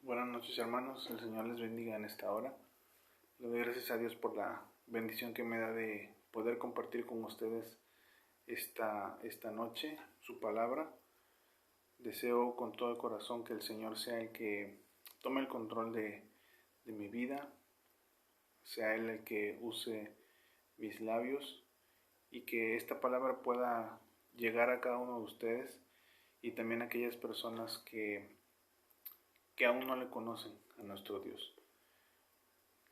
Buenas noches, hermanos, el Señor les bendiga en esta hora. Le doy gracias a Dios por la bendición que me da de poder compartir con ustedes esta noche su palabra. Deseo con todo el corazón que el Señor sea el que tome el control de mi vida, sea Él el que use mis labios y que esta palabra pueda llegar a cada uno de ustedes y también a aquellas personas que aún no le conocen a nuestro Dios.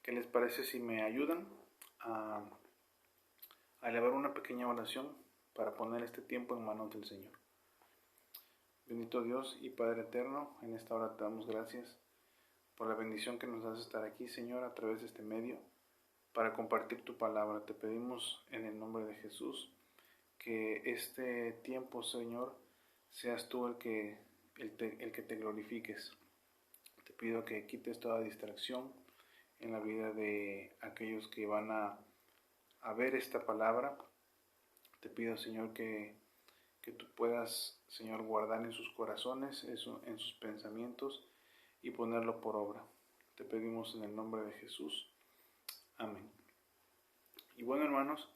¿Qué les parece si me ayudan a elevar una pequeña oración para poner este tiempo en manos del Señor? Bendito Dios y Padre eterno, en esta hora te damos gracias por la bendición que nos das de estar aquí, Señor, a través de este medio para compartir tu palabra. Te pedimos en el nombre de Jesús que este tiempo, Señor, seas tú el que te glorifiques. Te pido que quites toda distracción en la vida de aquellos que van a ver esta palabra. Te pido, Señor, que tú puedas, Señor, guardar en sus corazones, en sus pensamientos y ponerlo por obra. Te pedimos en el nombre de Jesús. Amén. Y bueno, hermanos,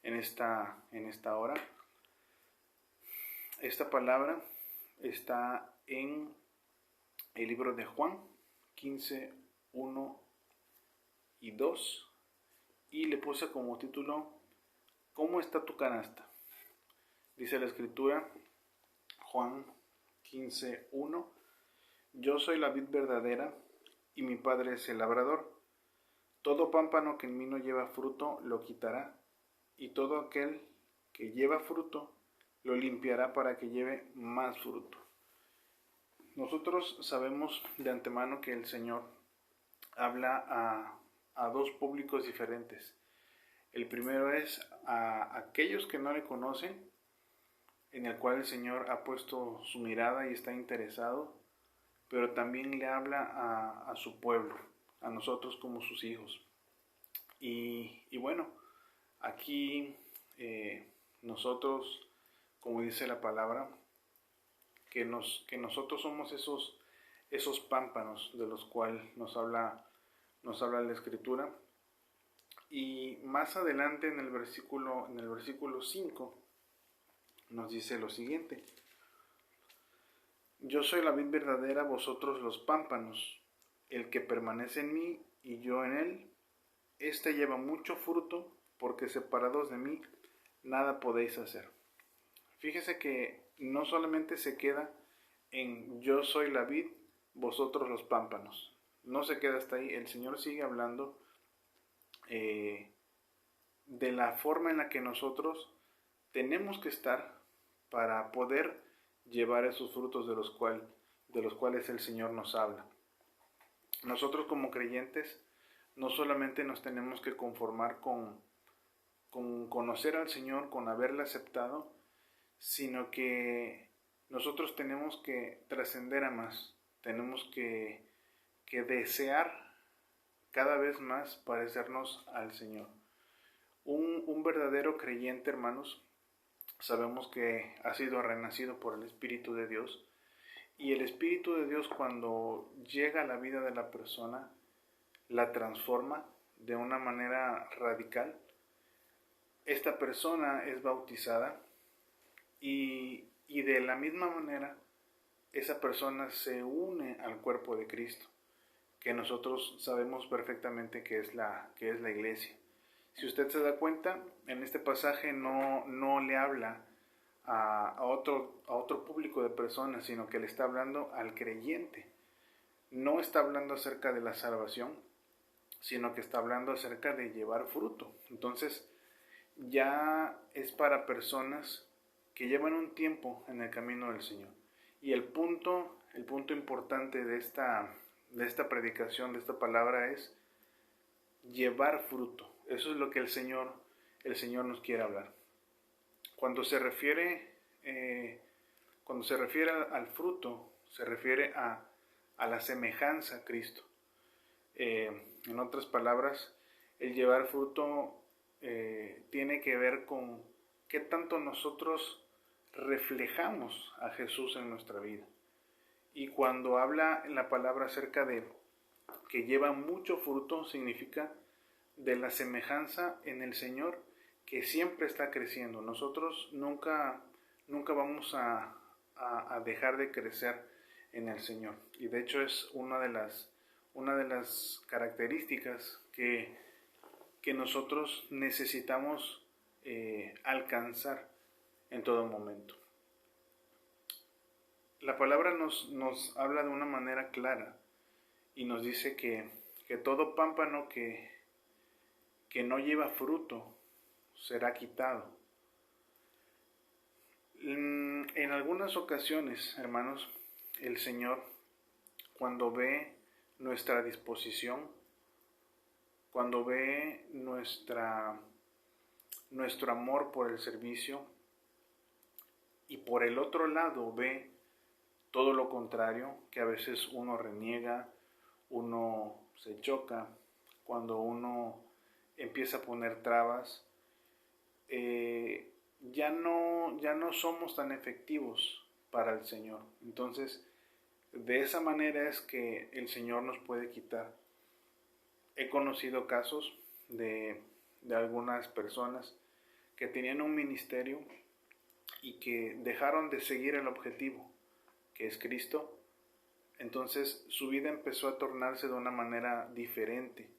en esta hora, esta palabra está en el libro de Juan 15, 1 y 2, y le puse como título ¿Cómo está tu canasta? Dice la escritura, Juan 15, 1: Yo soy la vid verdadera y mi Padre es el labrador. Todo pámpano que en mí no lleva fruto lo quitará, y todo aquel que lleva fruto lo limpiará para que lleve más fruto. Nosotros sabemos de antemano que el Señor habla a dos públicos diferentes. El primero es a aquellos que no le conocen, en el cual el Señor ha puesto su mirada y está interesado, pero también le habla a su pueblo, a nosotros como sus hijos. Y bueno, aquí nosotros, como dice la palabra, que nosotros somos esos pámpanos de los cuales nos habla la Escritura. Y más adelante en el versículo 5 nos dice lo siguiente: Yo soy la vid verdadera, vosotros los pámpanos. El que permanece en mí y yo en él, éste lleva mucho fruto, porque separados de mí nada podéis hacer. Fíjese que no solamente se queda en yo soy la vid, vosotros los pámpanos. No se queda hasta ahí. El Señor sigue hablando de la forma en la que nosotros tenemos que estar para poder llevar esos frutos de los cuales el Señor nos habla. Nosotros como creyentes no solamente nos tenemos que conformar con conocer al Señor, con haberle aceptado, sino que nosotros tenemos que trascender a más. Tenemos que desear cada vez más parecernos al Señor. Un verdadero creyente, hermanos, sabemos que ha sido renacido por el Espíritu de Dios, y el Espíritu de Dios, cuando llega a la vida de la persona, la transforma de una manera radical. Esta persona es bautizada y de la misma manera esa persona se une al cuerpo de Cristo, que nosotros sabemos perfectamente que es la iglesia. Si usted se da cuenta, en este pasaje no le habla a otro público de personas, sino que le está hablando al creyente. No está hablando acerca de la salvación, sino que está hablando acerca de llevar fruto. Entonces, ya es para personas que llevan un tiempo en el camino del Señor. Y el punto importante de esta predicación, de esta palabra, es llevar fruto. Eso es lo que el Señor nos quiere hablar. Cuando se refiere al fruto, se refiere a la semejanza a Cristo. En otras palabras, el llevar fruto tiene que ver con qué tanto nosotros reflejamos a Jesús en nuestra vida. Y cuando habla en la palabra acerca de que lleva mucho fruto, significa de la semejanza en el Señor que siempre está creciendo. Nosotros nunca vamos a dejar de crecer en el Señor. Y de hecho es una de las características que nosotros necesitamos alcanzar en todo momento. La palabra nos habla de una manera clara y nos dice que todo pámpano que no lleva fruto será quitado. En algunas ocasiones, hermanos, el Señor, cuando ve nuestra disposición, cuando ve nuestro amor por el servicio, y por el otro lado ve todo lo contrario, que a veces uno reniega, uno se choca, cuando uno empieza a poner trabas, ya no somos tan efectivos para el Señor. Entonces, de esa manera es que el Señor nos puede quitar. He conocido casos de algunas personas que tenían un ministerio y que dejaron de seguir el objetivo, que es Cristo. Entonces su vida empezó a tornarse de una manera diferente.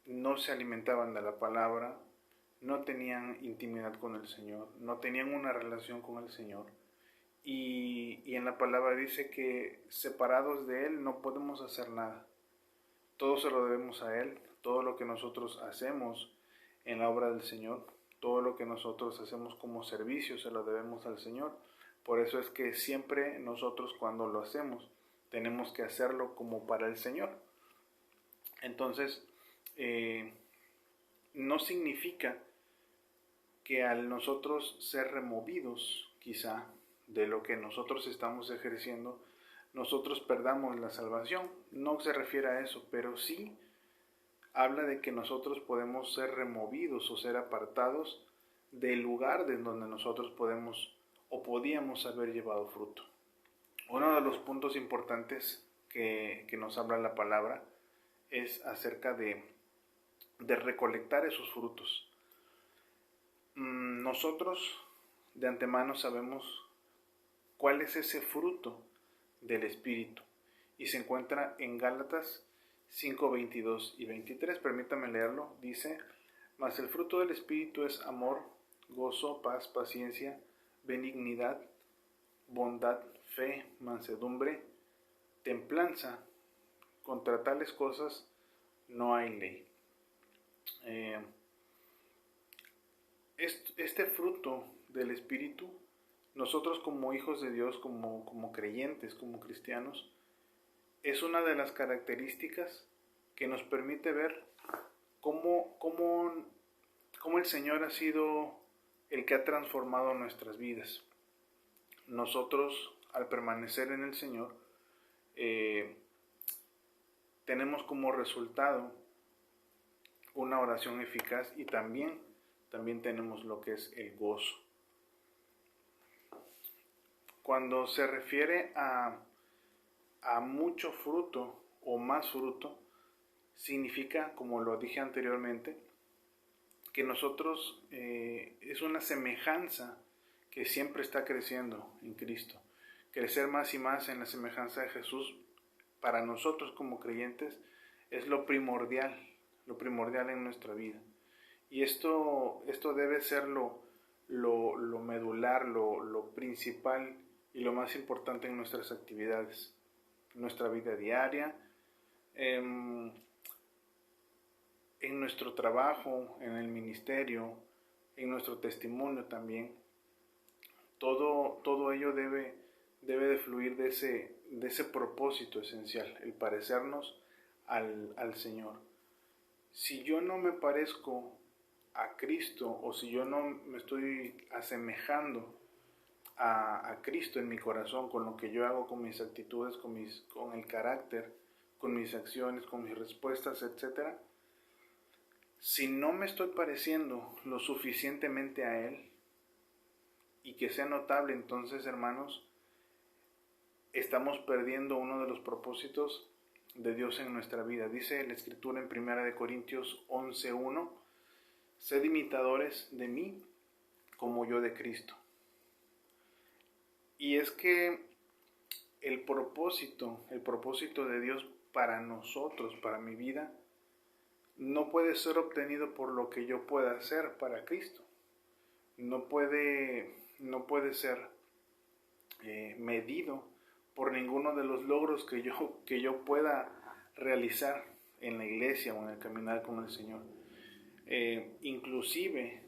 No se alimentaban de la palabra, no tenían intimidad con el Señor, no tenían una relación con el Señor. Y en la palabra dice que separados de Él no podemos hacer nada. Todo se lo debemos a Él, todo lo que nosotros hacemos en la obra del Señor, todo lo que nosotros hacemos como servicio se lo debemos al Señor. Por eso es que siempre nosotros cuando lo hacemos tenemos que hacerlo como para el Señor. Entonces, no significa que al nosotros ser removidos quizá de lo que nosotros estamos ejerciendo, nosotros perdamos la salvación. No se refiere a eso, pero sí habla de que nosotros podemos ser removidos o ser apartados del lugar de donde nosotros podemos o podíamos haber llevado fruto. Uno de los puntos importantes que nos habla la palabra es acerca de recolectar esos frutos. Nosotros de antemano sabemos cuál es ese fruto del Espíritu y se encuentra en Gálatas 5, 22 y 23. Permítame leerlo. Dice: mas el fruto del Espíritu es amor, gozo, paz, paciencia, benignidad, bondad, fe, mansedumbre, templanza. Contra tales cosas no hay ley. Este fruto del Espíritu, nosotros como hijos de Dios, como creyentes, como cristianos, es una de las características que nos permite ver cómo el Señor ha sido el que ha transformado nuestras vidas. Nosotros, al permanecer en el Señor, tenemos como resultado una oración eficaz y también tenemos lo que es el gozo. Cuando se refiere a mucho fruto o más fruto, significa, como lo dije anteriormente, que nosotros es una semejanza que siempre está creciendo en Cristo. Crecer más y más en la semejanza de Jesús para nosotros como creyentes es lo primordial en nuestra vida. Y esto debe ser lo medular, lo principal y lo más importante en nuestras actividades, en nuestra vida diaria, en nuestro trabajo, en el ministerio, en nuestro testimonio también. Todo ello debe de fluir de ese propósito esencial, el parecernos al Señor. Si yo no me parezco a Cristo, o si yo no me estoy asemejando a Cristo en mi corazón, con lo que yo hago, con mis actitudes, con el carácter, con mis acciones, con mis respuestas, etc. Si no me estoy pareciendo lo suficientemente a Él, y que sea notable, entonces, hermanos, estamos perdiendo uno de los propósitos de Dios en nuestra vida. Dice la Escritura en 1 Corintios 11:1, sed imitadores de mí como yo de Cristo. Y es que el propósito de Dios para nosotros, para mi vida, no puede ser obtenido por lo que yo pueda hacer para Cristo. No puede ser medido por ninguno de los logros que yo pueda realizar en la iglesia o en el caminar con el Señor. Inclusive,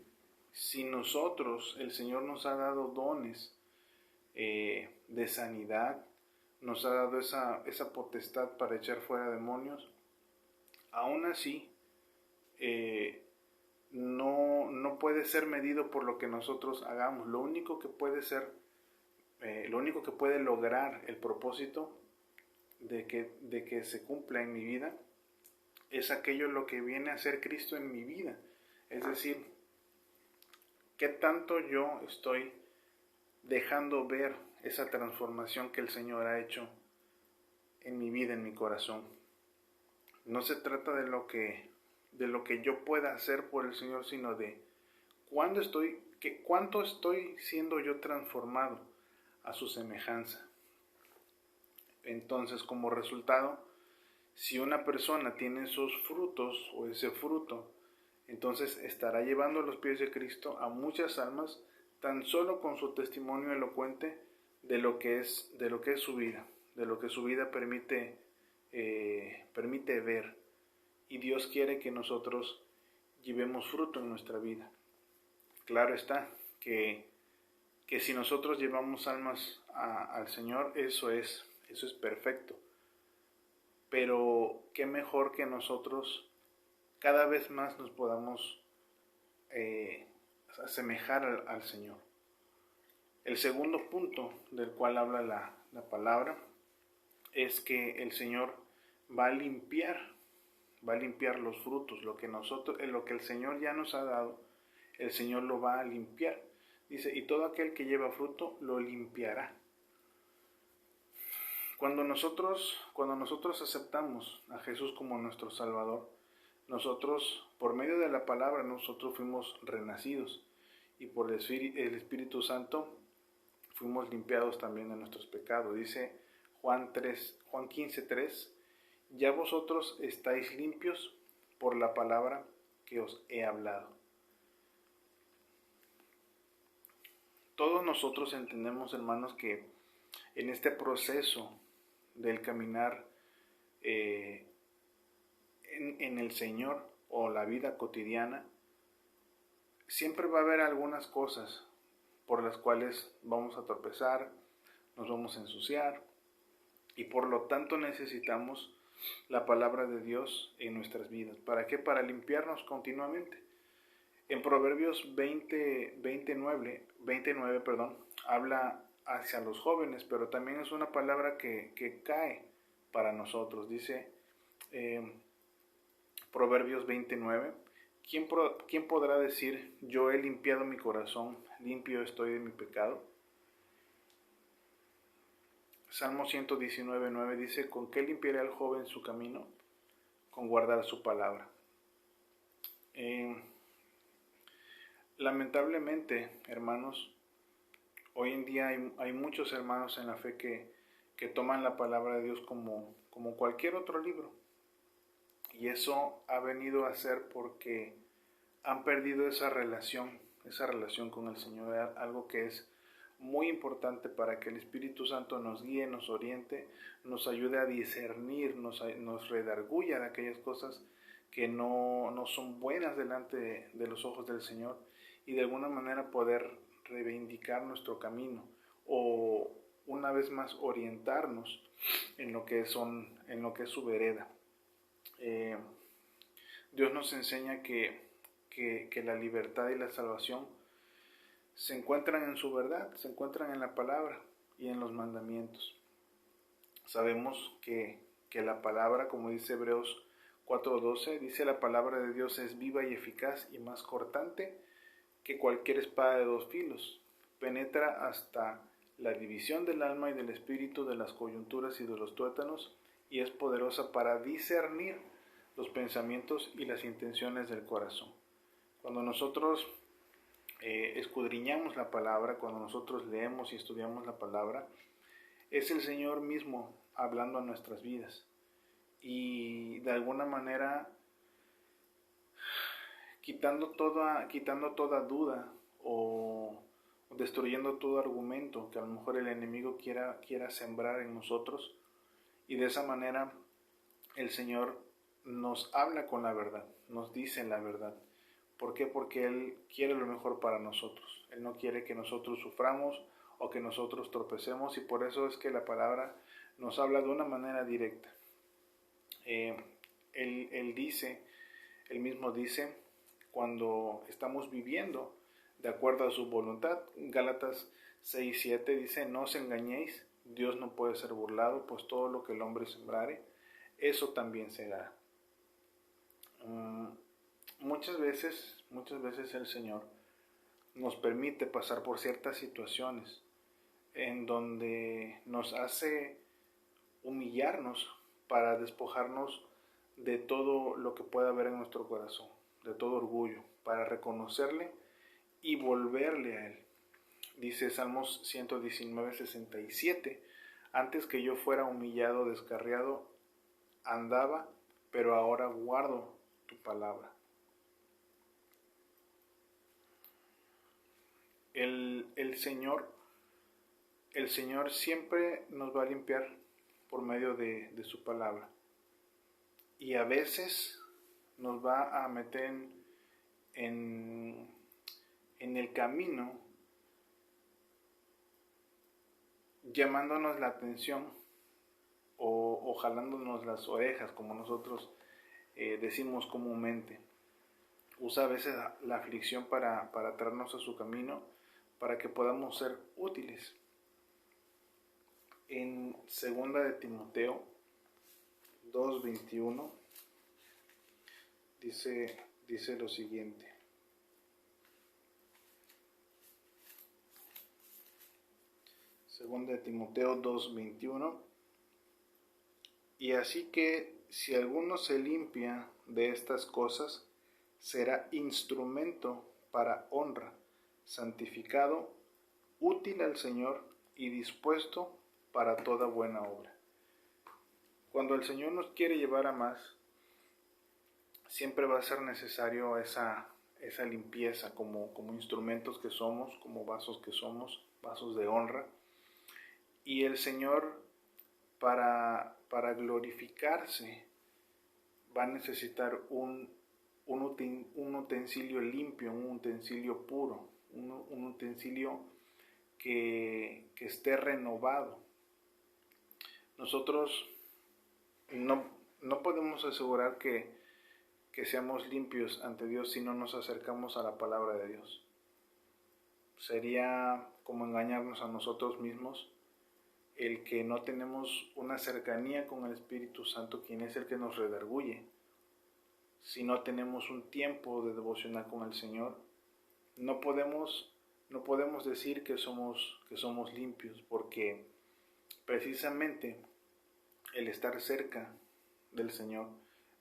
si nosotros, el Señor nos ha dado dones de sanidad, nos ha dado esa potestad para echar fuera demonios, aún así no puede ser medido por lo que nosotros hagamos. Lo único que puede lograr el propósito de que se cumpla en mi vida es aquello lo que viene a ser Cristo en mi vida. Es decir, qué tanto yo estoy dejando ver esa transformación que el Señor ha hecho en mi vida, en mi corazón. No se trata de lo que yo pueda hacer por el Señor, sino de cuánto estoy siendo yo transformado a su semejanza. Entonces, como resultado, si una persona tiene esos frutos o ese fruto, entonces estará llevando a los pies de Cristo a muchas almas tan solo con su testimonio elocuente de lo que es su vida, de lo que su vida permite ver. Y Dios quiere que nosotros llevemos fruto en nuestra vida. Claro está que si nosotros llevamos almas al Señor, eso es perfecto. Pero qué mejor que nosotros cada vez más nos podamos asemejar al Señor. El segundo punto del cual habla la palabra es que el Señor va a limpiar los frutos, lo que el Señor ya nos ha dado, el Señor lo va a limpiar. Dice, y todo aquel que lleva fruto lo limpiará. Cuando nosotros aceptamos a Jesús como nuestro Salvador, nosotros, por medio de la palabra, nosotros fuimos renacidos, y por el Espíritu Santo fuimos limpiados también de nuestros pecados. Dice Juan 15:3, ya vosotros estáis limpios por la palabra que os he hablado. Todos nosotros entendemos, hermanos, que en este proceso del caminar en el Señor o la vida cotidiana, siempre va a haber algunas cosas por las cuales vamos a tropezar, nos vamos a ensuciar, y por lo tanto necesitamos la palabra de Dios en nuestras vidas. ¿Para qué? Para limpiarnos continuamente. En Proverbios 29, habla hacia los jóvenes, pero también es una palabra que cae para nosotros. Dice Proverbios 29, ¿quién podrá decir, yo he limpiado mi corazón, limpio estoy de mi pecado? Salmo 119:9 dice, ¿con qué limpiará el joven su camino? Con guardar su palabra. Lamentablemente, hermanos, hoy en día hay muchos hermanos en la fe que toman la palabra de Dios como cualquier otro libro. Y eso ha venido a ser porque han perdido esa relación con el Señor, algo que es muy importante para que el Espíritu Santo nos guíe, nos oriente, nos ayude a discernir, nos redarguya de aquellas cosas que no son buenas delante de los ojos del Señor, y de alguna manera poder reivindicar nuestro camino o una vez más orientarnos en lo que es su vereda. Dios nos enseña que la libertad y la salvación se encuentran en su verdad, se encuentran en la palabra y en los mandamientos. Sabemos que la palabra, como dice Hebreos 4:12, dice la palabra de Dios es viva y eficaz y más cortante que cualquier espada de dos filos, penetra hasta la división del alma y del espíritu, de las coyunturas y de los tuétanos, y es poderosa para discernir los pensamientos y las intenciones del corazón. Cuando nosotros escudriñamos la palabra, cuando nosotros leemos y estudiamos la palabra, es el Señor mismo hablando a nuestras vidas y de alguna manera quitando toda duda o destruyendo todo argumento que a lo mejor el enemigo quiera sembrar en nosotros, y de esa manera el Señor nos habla con la verdad, nos dice la verdad. ¿Por qué? Porque Él quiere lo mejor para nosotros. Él no quiere que nosotros suframos o que nosotros tropecemos, y por eso es que la palabra nos habla de una manera directa. Él mismo dice, cuando estamos viviendo de acuerdo a su voluntad, Gálatas 6:7 dice, no os engañéis, Dios no puede ser burlado, pues todo lo que el hombre sembrare, eso también segará. Muchas veces el Señor nos permite pasar por ciertas situaciones en donde nos hace humillarnos para despojarnos de todo lo que pueda haber en nuestro corazón, de todo orgullo, para reconocerle y volverle a Él. Dice Salmos 119:67, antes que yo fuera humillado, descarriado, andaba, pero ahora guardo tu palabra. El Señor siempre nos va a limpiar por medio de su palabra. Y a veces nos va a meter en el camino, llamándonos la atención o jalándonos las orejas, como nosotros decimos comúnmente. Usa a veces la aflicción para traernos a su camino, para que podamos ser útiles. En 2 de Timoteo 2:21 dice lo siguiente. Segunda de Timoteo 2:21, y así que si alguno se limpia de estas cosas, será instrumento para honra, santificado, útil al Señor y dispuesto para toda buena obra. Cuando el Señor nos quiere llevar a más, siempre va a ser necesario esa limpieza como instrumentos que somos, como vasos que somos, vasos de honra. Y el Señor, para glorificarse, va a necesitar un utensilio limpio, un utensilio puro, un utensilio que esté renovado. Nosotros no podemos asegurar que seamos limpios ante Dios si no nos acercamos a la palabra de Dios. Sería como engañarnos a nosotros mismos el que no tenemos una cercanía con el Espíritu Santo, quien es el que nos redarguye. Si no tenemos un tiempo de devocional con el Señor, no podemos decir que somos limpios, porque precisamente el estar cerca del Señor,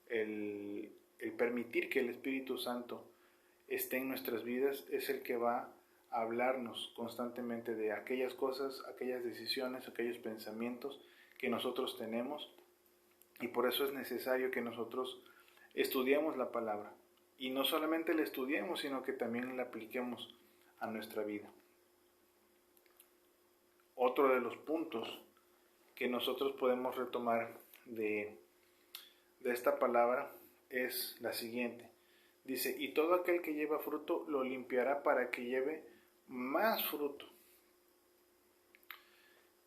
el permitir que el Espíritu Santo esté en nuestras vidas, es el que va a hablarnos constantemente de aquellas cosas, aquellas decisiones, aquellos pensamientos que nosotros tenemos, y por eso es necesario que nosotros estudiemos la palabra, y no solamente la estudiemos, sino que también la apliquemos a nuestra vida. Otro de los puntos que nosotros podemos retomar de esta palabra es la siguiente. Dice, y todo aquel que lleva fruto lo limpiará para que lleve más fruto.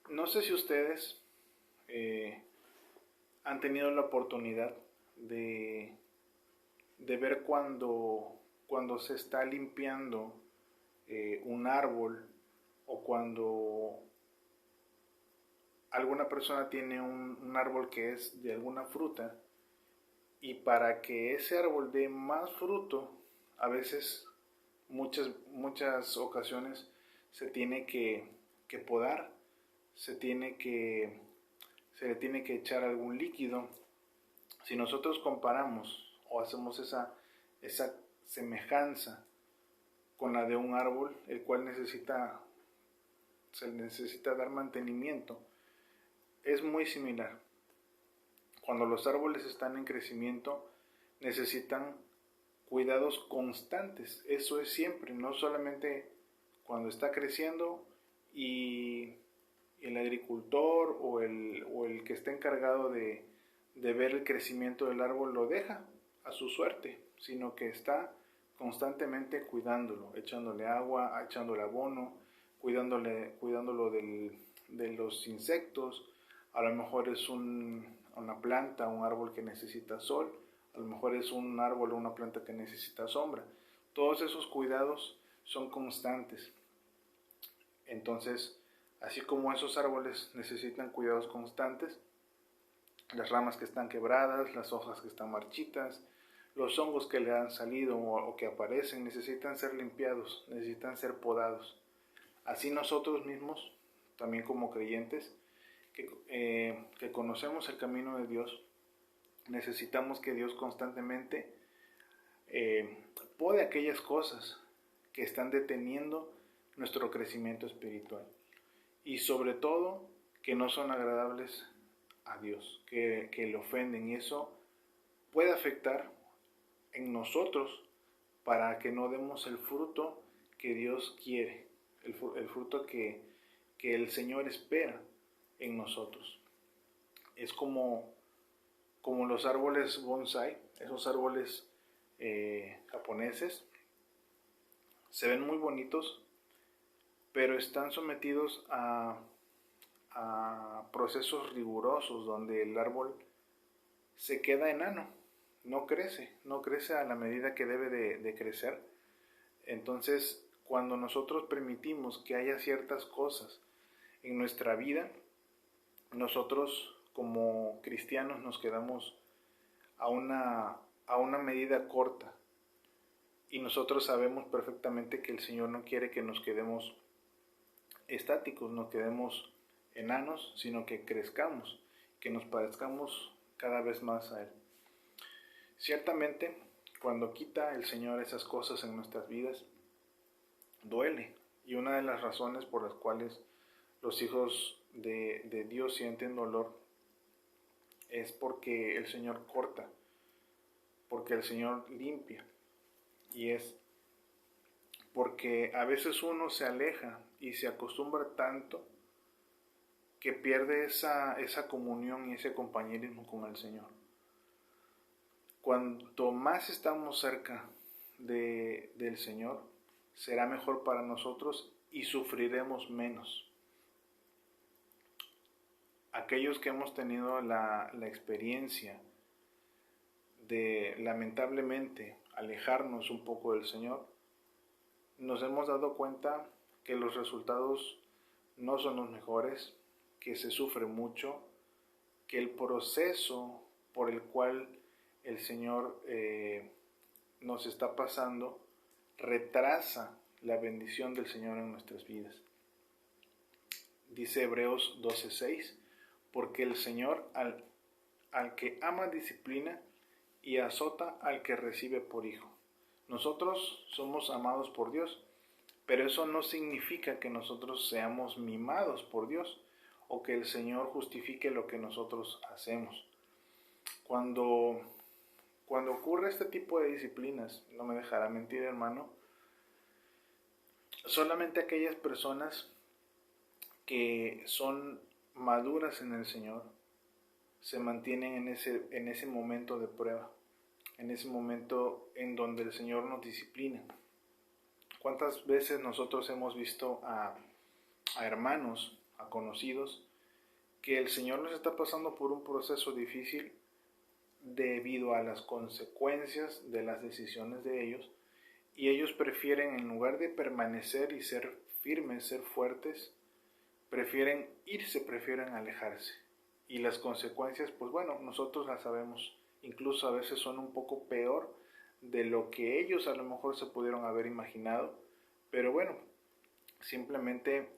No sé si ustedes han tenido la oportunidad de ver cuando se está limpiando un árbol, o cuando alguna persona tiene un árbol que es de alguna fruta, y para que ese árbol dé más fruto, a veces, muchas ocasiones, se tiene que podar, se le tiene que echar algún líquido. Si nosotros comparamos o hacemos esa semejanza con la de un árbol, el cual se necesita dar mantenimiento, es muy similar. Cuando los árboles están en crecimiento, necesitan cuidados constantes. Eso es siempre, no solamente cuando está creciendo y el agricultor o el que está encargado de ver el crecimiento del árbol lo deja a su suerte, sino que está constantemente cuidándolo, echándole agua, echándole abono, cuidándolo de los insectos. A lo mejor es una planta, un árbol que necesita sol, a lo mejor es un árbol o una planta que necesita sombra. Todos esos cuidados son constantes. Entonces, así como esos árboles necesitan cuidados constantes, las ramas que están quebradas, las hojas que están marchitas, los hongos que le han salido o que aparecen necesitan ser limpiados, necesitan ser podados. Así nosotros mismos, también como creyentes, que conocemos el camino de Dios, necesitamos que Dios constantemente pode aquellas cosas que están deteniendo nuestro crecimiento espiritual, y sobre todo que no son agradables a Dios, que le ofenden, y eso puede afectar en nosotros para que no demos el fruto que Dios quiere, el fruto que el Señor espera en nosotros. Es como los árboles bonsai, esos árboles japoneses, se ven muy bonitos, pero están sometidos a procesos rigurosos donde el árbol se queda enano, no crece a la medida que debe de crecer. Entonces, cuando nosotros permitimos que haya ciertas cosas en nuestra vida, nosotros como cristianos nos quedamos a una medida corta, y nosotros sabemos perfectamente que el Señor no quiere que nos quedemos estáticos, no quedemos enanos, sino que crezcamos, que nos parezcamos cada vez más a Él. Ciertamente, cuando quita el Señor esas cosas en nuestras vidas, duele, y una de las razones por las cuales los hijos de Dios sienten dolor es porque el Señor corta, porque el Señor limpia, y es porque a veces uno se aleja y se acostumbra tanto que pierde esa comunión y ese compañerismo con el Señor. Cuanto más estamos cerca del Señor, será mejor para nosotros y sufriremos menos. Aquellos que hemos tenido la experiencia de lamentablemente alejarnos un poco del Señor, nos hemos dado cuenta que los resultados no son los mejores, que se sufre mucho, que el proceso por el cual el Señor nos está pasando retrasa la bendición del Señor en nuestras vidas. Dice Hebreos 12:6, porque el Señor al que ama disciplina y azota al que recibe por hijo. Nosotros somos amados por Dios, pero eso no significa que nosotros seamos mimados por Dios o que el Señor justifique lo que nosotros hacemos. Cuando ocurre este tipo de disciplinas, no me dejará mentir, hermano, solamente aquellas personas que son maduras en el Señor se mantienen en ese momento de prueba, en ese momento en donde el Señor nos disciplina. ¿Cuántas veces nosotros hemos visto a hermanos, a conocidos, que el Señor les está pasando por un proceso difícil debido a las consecuencias de las decisiones de ellos, y ellos prefieren, en lugar de permanecer y ser firmes, ser fuertes, prefieren irse, prefieren alejarse? Y las consecuencias, pues bueno, nosotros las sabemos, incluso a veces son un poco peor de lo que ellos a lo mejor se pudieron haber imaginado, pero bueno, simplemente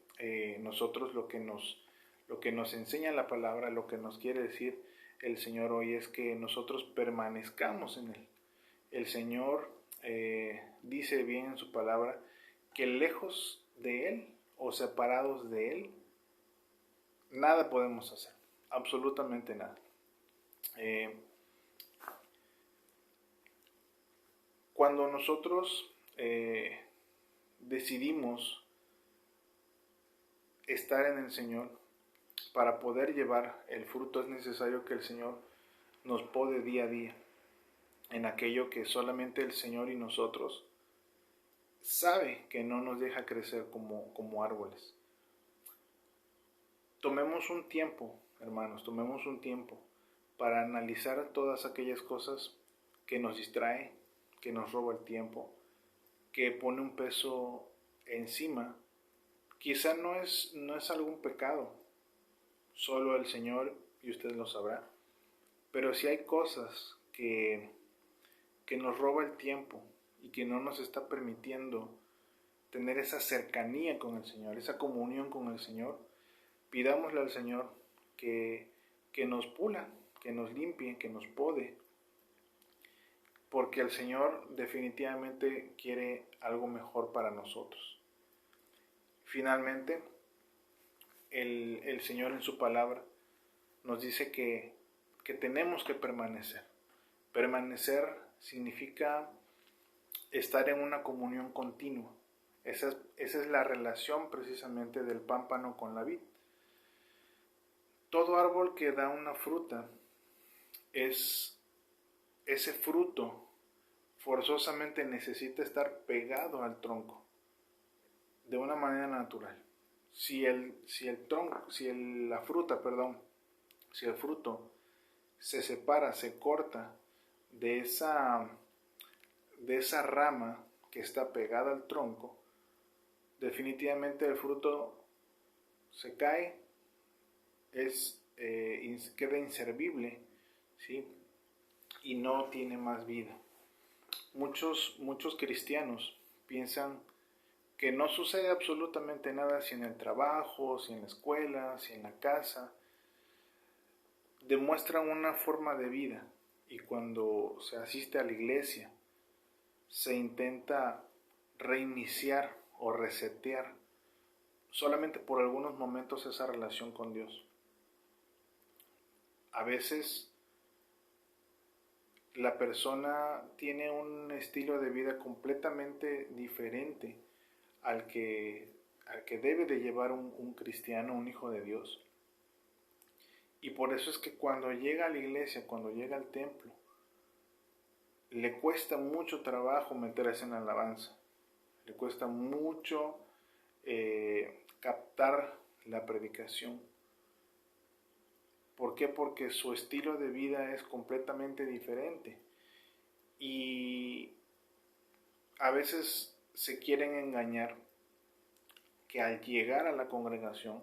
nosotros lo que nos enseña la palabra, lo que nos quiere decir el Señor hoy es que nosotros permanezcamos en Él. El Señor dice bien en su palabra que lejos de Él o separados de Él, nada podemos hacer, absolutamente nada. Cuando nosotros decidimos estar en el Señor, para poder llevar el fruto es necesario que el Señor nos pode día a día en aquello que solamente el Señor y nosotros sabe que no nos deja crecer como árboles. Tomemos un tiempo, hermanos, tomemos un tiempo para analizar todas aquellas cosas que nos distraen, que nos roba el tiempo, que pone un peso encima. Quizá no es algún pecado, solo el Señor y usted lo sabrá, pero si hay cosas que nos roba el tiempo y que no nos está permitiendo tener esa cercanía con el Señor, esa comunión con el Señor, pidámosle al Señor que nos pula, que nos limpie, que nos pode, porque el Señor definitivamente quiere algo mejor para nosotros. Finalmente, el Señor en su palabra nos dice que tenemos que permanecer. Permanecer significa estar en una comunión continua. Esa es la relación precisamente del pámpano con la vid. Todo árbol que da una fruta, ese fruto forzosamente necesita estar pegado al tronco de una manera natural. Si el fruto se separa, se corta de esa rama que está pegada al tronco, definitivamente el fruto se cae, queda inservible, ¿sí? Y no tiene más vida. Muchos cristianos piensan que no sucede absolutamente nada si en el trabajo, si en la escuela, si en la casa. Demuestran una forma de vida y cuando se asiste a la iglesia se intenta reiniciar o resetear solamente por algunos momentos esa relación con Dios. A veces la persona tiene un estilo de vida completamente diferente al que debe de llevar un cristiano, un hijo de Dios. Y por eso es que cuando llega a la iglesia, cuando llega al templo, le cuesta mucho trabajo meterse en la alabanza. Le cuesta mucho captar la predicación. ¿Por qué? Porque su estilo de vida es completamente diferente. Y a veces se quieren engañar que al llegar a la congregación,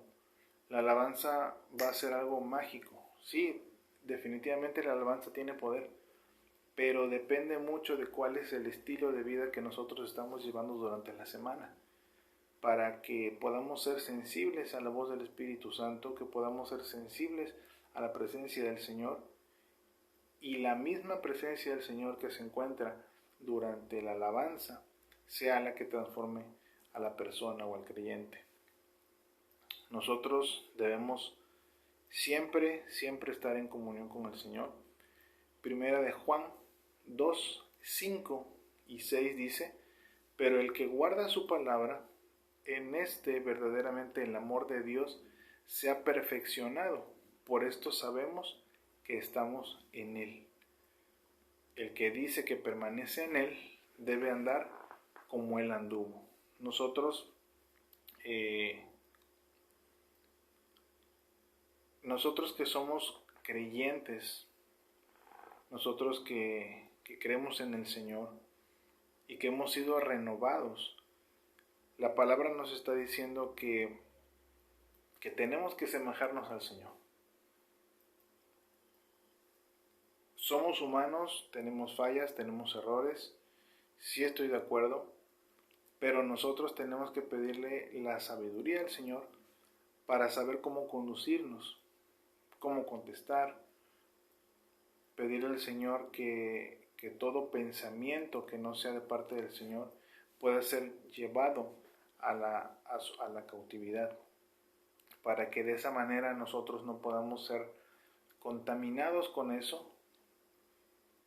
la alabanza va a ser algo mágico. Sí, definitivamente la alabanza tiene poder, pero depende mucho de cuál es el estilo de vida que nosotros estamos llevando durante la semana, para que podamos ser sensibles a la voz del Espíritu Santo, que podamos ser sensibles a la presencia del Señor, y la misma presencia del Señor que se encuentra durante la alabanza sea la que transforme a la persona o al creyente. Nosotros debemos siempre estar en comunión con el Señor. Primera de Juan 2, 5 y 6 dice: pero el que guarda su palabra, en verdaderamente el amor de Dios se ha perfeccionado. Por esto sabemos que estamos en Él. El que dice que permanece en Él debe andar como Él anduvo. Nosotros que somos creyentes, nosotros que creemos en el Señor y que hemos sido renovados, la palabra nos está diciendo que tenemos que semejarnos al Señor. Somos humanos, tenemos fallas, tenemos errores, sí estoy de acuerdo, pero nosotros tenemos que pedirle la sabiduría al Señor para saber cómo conducirnos, cómo contestar, pedirle al Señor que todo pensamiento que no sea de parte del Señor pueda ser llevado a la cautividad, para que de esa manera nosotros no podamos ser contaminados con eso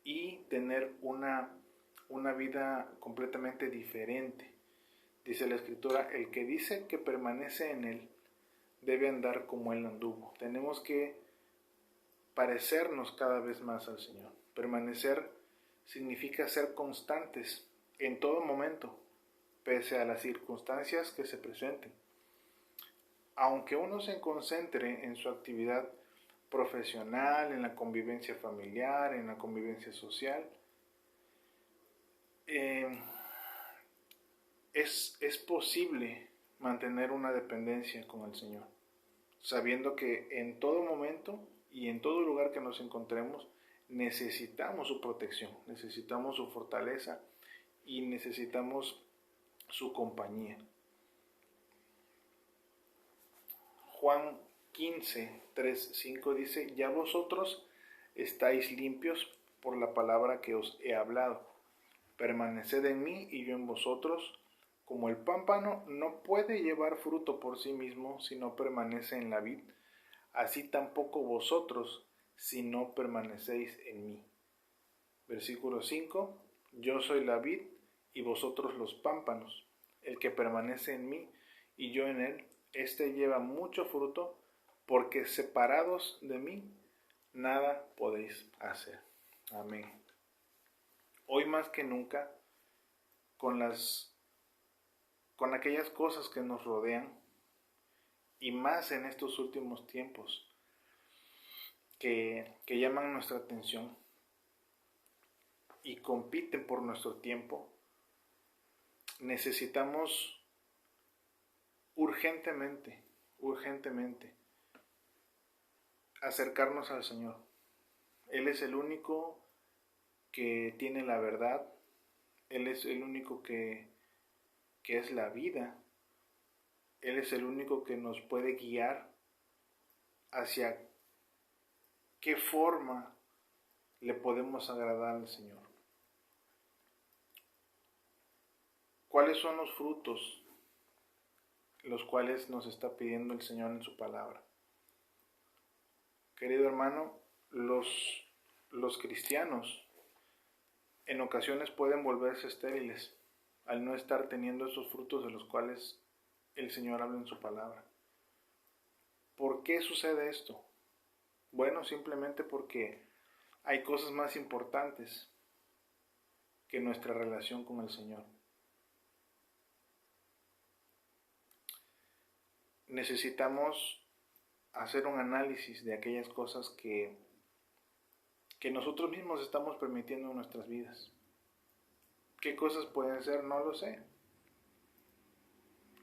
y tener una vida completamente diferente. Dice la Escritura, el que dice que permanece en Él debe andar como Él anduvo. Tenemos que parecernos cada vez más al Señor. Permanecer significa ser constantes en todo momento, pese a las circunstancias que se presenten. Aunque uno se concentre en su actividad profesional, en la convivencia familiar, en la convivencia social, es posible mantener una dependencia con el Señor, sabiendo que en todo momento y en todo lugar que nos encontremos necesitamos su protección, necesitamos su fortaleza y necesitamos su compañía. Juan 15, 3, 5 dice, ya vosotros estáis limpios por la palabra que os he hablado. Permaneced en mí y yo en vosotros. Como el pámpano no puede llevar fruto por sí mismo si no permanece en la vid, así tampoco vosotros si no permanecéis en mí. Versículo 5, yo soy la vid y vosotros los pámpanos. El que permanece en mí y yo en él, éste lleva mucho fruto, porque separados de mí nada podéis hacer. Amén. Hoy más que nunca, con aquellas cosas que nos rodean, y más en estos últimos tiempos que llaman nuestra atención y compiten por nuestro tiempo, necesitamos urgentemente acercarnos al Señor. Él es el único que tiene la verdad, Él es el único que es la vida, Él es el único que nos puede guiar hacia qué forma le podemos agradar al Señor. ¿Cuáles son los frutos los cuales nos está pidiendo el Señor en su palabra? Querido hermano, los cristianos en ocasiones pueden volverse estériles al no estar teniendo esos frutos de los cuales el Señor habla en su palabra. ¿Por qué sucede esto? Bueno, simplemente porque hay cosas más importantes que nuestra relación con el Señor. Necesitamos hacer un análisis de aquellas cosas que nosotros mismos estamos permitiendo en nuestras vidas. ¿Qué cosas pueden ser? No lo sé.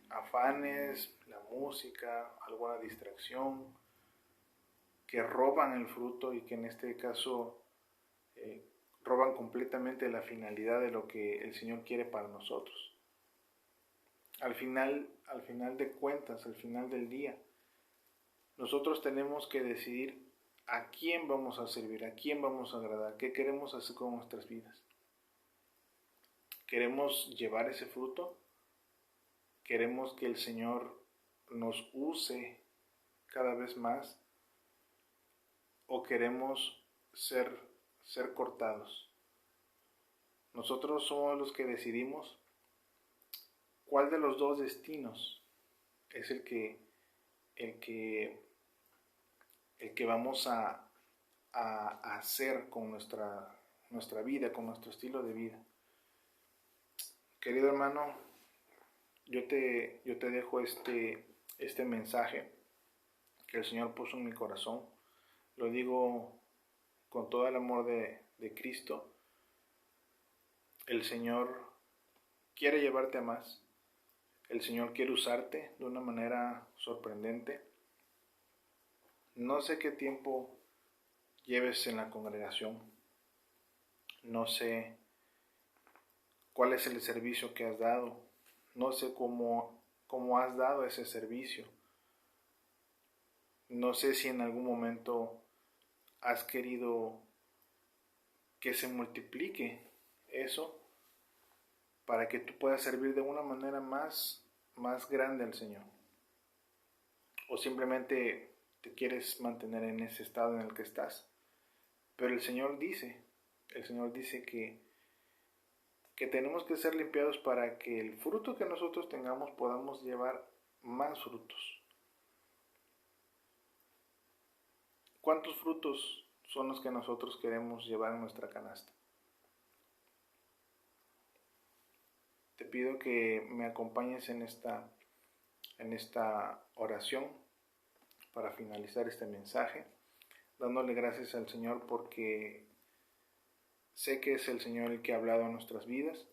Afanes, la música, alguna distracción, que roban el fruto y que en este caso roban completamente la finalidad de lo que el Señor quiere para nosotros. Al final de cuentas, al final del día, nosotros tenemos que decidir a quién vamos a servir, a quién vamos a agradar, qué queremos hacer con nuestras vidas. ¿Queremos llevar ese fruto? ¿Queremos que el Señor nos use cada vez más? ¿O queremos ser cortados? Nosotros somos los que decidimos cuál de los dos destinos es el que vamos a hacer con nuestra vida, con nuestro estilo de vida. Querido hermano, yo te dejo este mensaje que el Señor puso en mi corazón. Lo digo con todo el amor de Cristo. El Señor quiere llevarte a más. El Señor quiere usarte de una manera sorprendente. No sé qué tiempo lleves en la congregación. No sé cuál es el servicio que has dado. No sé cómo has dado ese servicio. No sé si en algún momento has querido que se multiplique eso para que tú puedas servir de una manera más grande al Señor. O simplemente te quieres mantener en ese estado en el que estás. Pero el Señor dice que tenemos que ser limpiados para que el fruto que nosotros tengamos podamos llevar más frutos. ¿Cuántos frutos son los que nosotros queremos llevar en nuestra canasta? Te pido que me acompañes en esta oración para finalizar este mensaje, dándole gracias al Señor porque sé que es el Señor el que ha hablado a nuestras vidas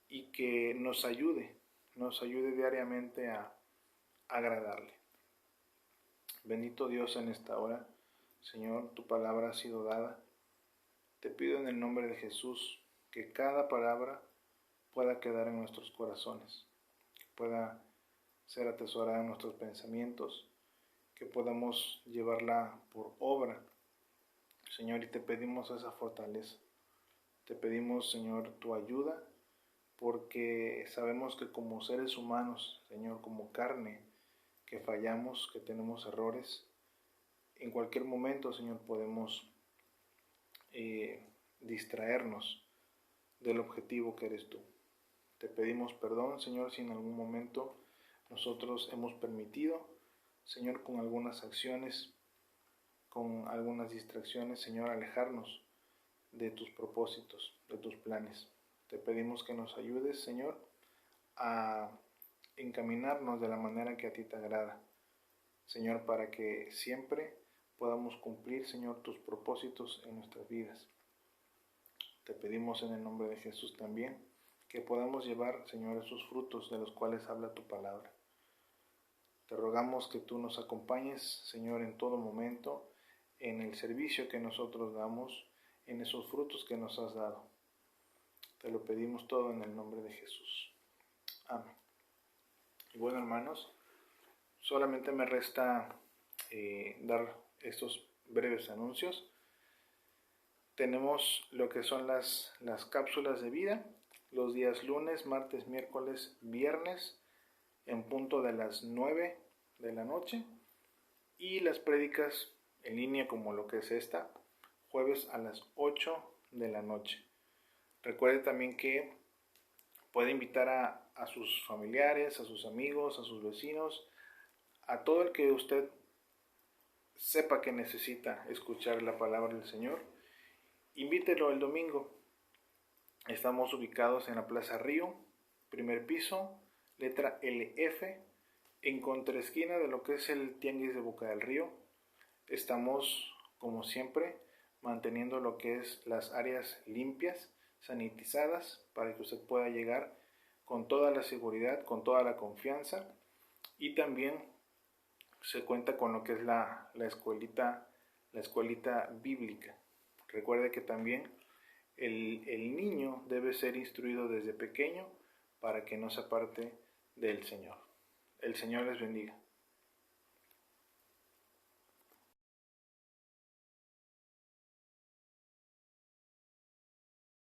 y que nos ayude diariamente a agradarle. Bendito Dios, en esta hora, Señor, tu palabra ha sido dada. Te pido en el nombre de Jesús que cada palabra pueda quedar en nuestros corazones, que pueda ser atesorada en nuestros pensamientos, que podamos llevarla por obra, Señor, y te pedimos esa fortaleza. Te pedimos, Señor, tu ayuda, porque sabemos que como seres humanos, Señor, como carne, que fallamos, que tenemos errores, en cualquier momento, Señor, podemos distraernos del objetivo que eres tú. Te pedimos perdón, Señor, si en algún momento nosotros hemos permitido, Señor, con algunas acciones, con algunas distracciones, Señor, alejarnos de tus propósitos, de tus planes. Te pedimos que nos ayudes, Señor, a encaminarnos de la manera que a ti te agrada, Señor, para que siempre podamos cumplir, Señor, tus propósitos en nuestras vidas. Te pedimos en el nombre de Jesús también que podamos llevar, Señor, esos frutos de los cuales habla tu palabra. Te rogamos que tú nos acompañes, Señor, en todo momento, en el servicio que nosotros damos, en esos frutos que nos has dado. Te lo pedimos todo en el nombre de Jesús. Amén. Y bueno, hermanos, solamente me resta dar estos breves anuncios. Tenemos lo que son las cápsulas de vida, los días lunes, martes, miércoles, viernes, en punto de las 9 de la noche, y las prédicas en línea como lo que es esta, jueves a las 8 de la noche. Recuerde también que puede invitar a sus familiares, a sus amigos, a sus vecinos, a todo el que usted sepa que necesita escuchar la palabra del Señor. Invítelo el domingo. Estamos ubicados en la Plaza Río, primer piso, letra LF, en contraesquina de lo que es el Tianguis de Boca del Río. Estamos, como siempre, manteniendo lo que es las áreas limpias, sanitizadas, para que usted pueda llegar con toda la seguridad, con toda la confianza, y también se cuenta con lo que es la escuelita bíblica. Recuerde que también el niño debe ser instruido desde pequeño para que no se aparte del Señor. El Señor les bendiga.